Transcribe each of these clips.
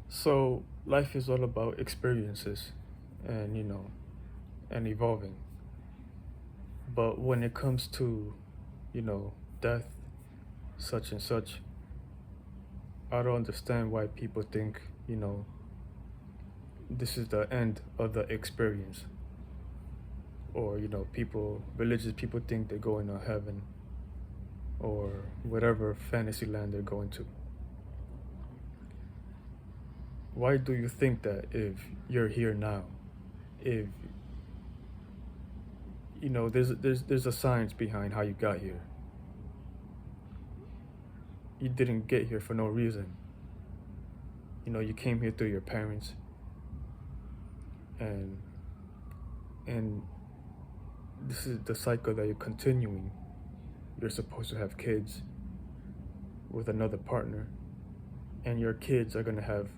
So life is all about experiences and and evolving. But when it comes to, death, such and such, I don't understand why people think, this is the end of the experience. Or, religious people think they're going to heaven or whatever fantasy land they're going to. Why do you think that if you're here now, if there's a science behind how you got here. You didn't get here for no reason. You came here through your parents, and and this is the cycle that you're continuing. You're supposed to have kids with another partner, and your kids are gonna have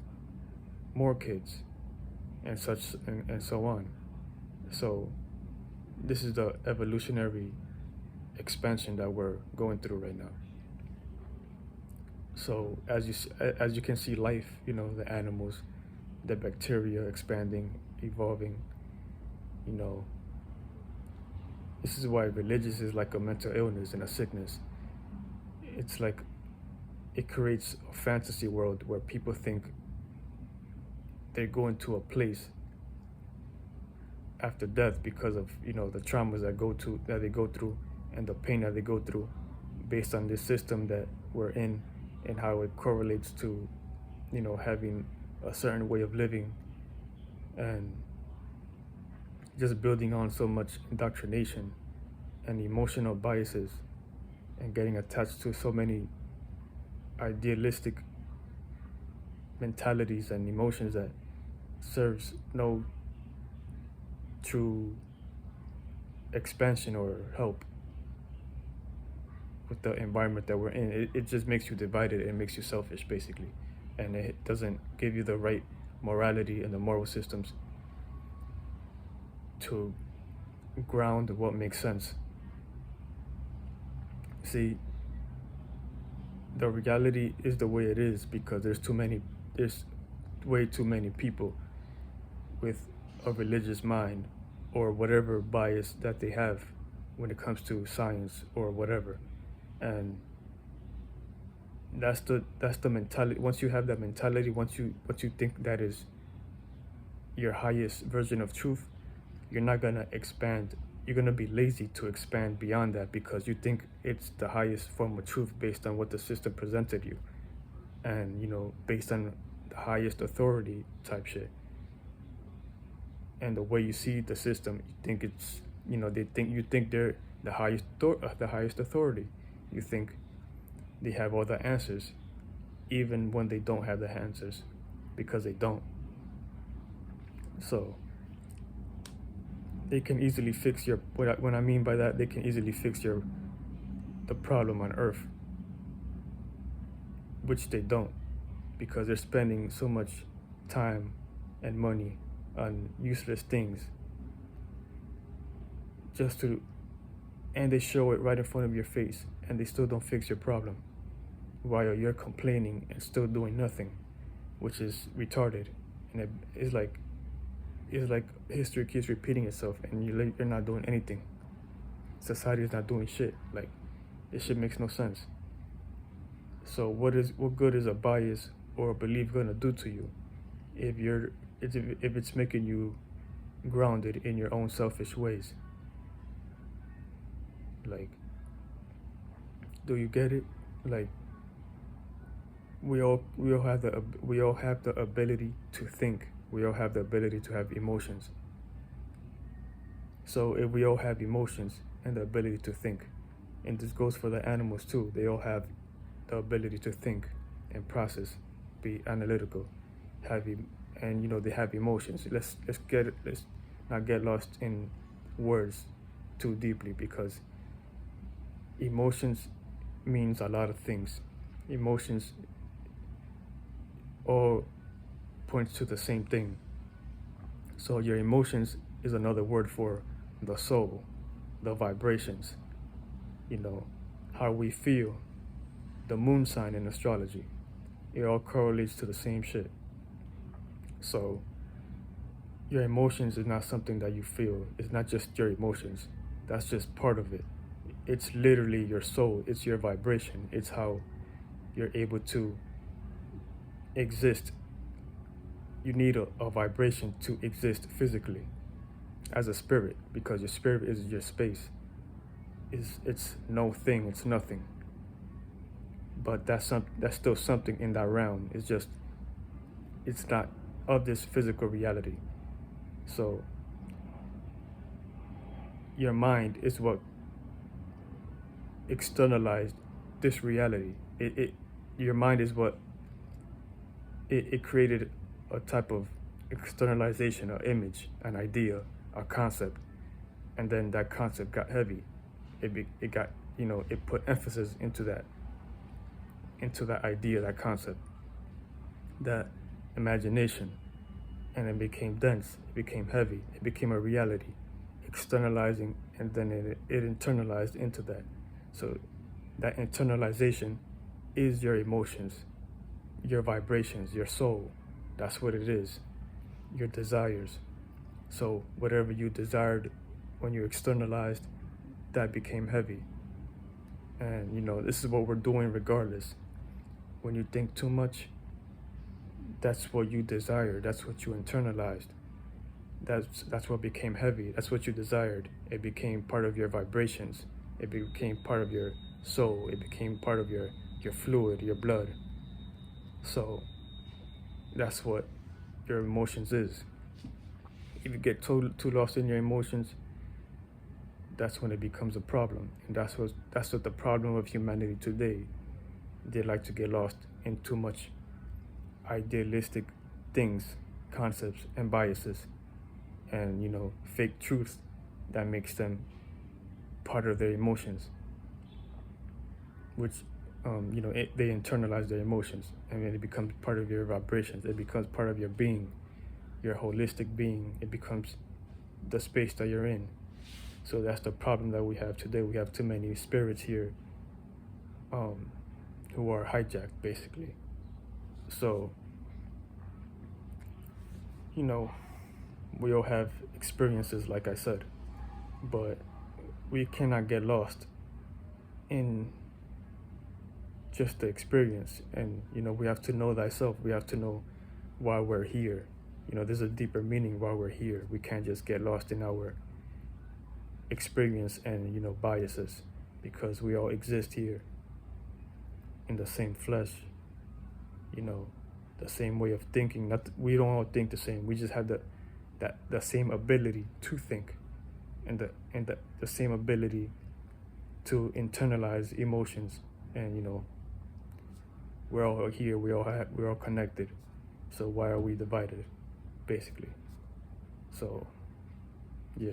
more kids, and such and so on. So this is the evolutionary expansion that we're going through right now. So as you can see, life, the animals, the bacteria expanding, evolving. You know, this is why religious is like a mental illness and a sickness. It's like it creates a fantasy world where people think they're going to a place after death because of the traumas that they go through and the pain that they go through based on this system that we're in and how it correlates to having a certain way of living and just building on so much indoctrination and emotional biases and getting attached to so many idealistic mentalities and emotions that serves no true expansion or help with the environment that we're in. It just makes you divided. It makes you selfish, basically, and it doesn't give you the right morality and the moral systems to ground what makes sense. See, the reality is the way it is because there's way too many people with a religious mind or whatever bias that they have when it comes to science or whatever. And that's the mentality. Once you have that mentality, once you think that is your highest version of truth, you're not gonna expand. You're gonna be lazy to expand beyond that because you think it's the highest form of truth based on what the system presented you, and based on the highest authority type shit. And the way you see the system, you think it's you think they're the highest authority. You think they have all the answers, even when they don't have the answers, because they don't. So they can easily fix your what I mean by that, they can easily fix the problem on Earth, which they don't, because they're spending so much time and money on useless things just to, and they show it right in front of your face, and they still don't fix your problem while you're complaining and still doing nothing, which is retarded. And it's like history keeps repeating itself, and you're not doing anything. Society is not doing shit. Like, this shit makes no sense. So what good is a bias or a belief gonna do to you if it's making you grounded in your own selfish ways? Like, do you get it? Like, we all have the ability to think. We all have the ability to have emotions. So if we all have emotions and the ability to think, and this goes for the animals too, they all have the ability to think and process, be analytical, and they have emotions. Let's not get lost in words too deeply, because emotions means a lot of things. Emotions all points to the same thing. So your emotions is another word for the soul, the vibrations, how we feel, the moon sign in astrology. It all correlates to the same shit. So your emotions is not something that you feel. It's not just your emotions. That's just part of it. It's literally your soul. It's your vibration. It's how you're able to exist. You need a vibration to exist physically as a spirit, because your spirit is your space. It's no thing. It's nothing. But that's still something in that realm. It's not of this physical reality. So your mind is what externalized this reality. Your mind is what it created a type of externalization, an image, an idea, a concept, and then that concept got heavy. It got, it put emphasis into that idea, that concept, that imagination, and it became dense, it became heavy, it became a reality, externalizing, and then it internalized into that. So that internalization is your emotions, your vibrations, your soul. That's what it is, your desires. So whatever you desired when you externalized, that became heavy. And this is what we're doing regardless. When you think too much, that's what you desire. That's what you internalized. That's what became heavy. That's what you desired. It became part of your vibrations. It became part of your soul. It became part of your fluid, your blood. So that's what your emotions is. If you get too lost in your emotions, that's when it becomes a problem. And that's what the problem of humanity today. They like to get lost in too much idealistic things, concepts, and biases, and fake truth that makes them part of their emotions, which they internalize their emotions, and then it becomes part of your vibrations. It becomes part of your being, your holistic being. It becomes the space that you're in. So that's the problem that we have today. We have too many spirits here who are hijacked, basically. So we all have experiences, like I said, but we cannot get lost in just the experience. And we have to know thyself. We have to know why we're here. There's a deeper meaning why we're here. We can't just get lost in our experience and biases, because we all exist here in the same flesh, the same way of thinking. We don't all think the same. We just have the same ability to think, and the same ability to internalize emotions. And we're all here. We're all connected. So why are we divided, basically? So yeah.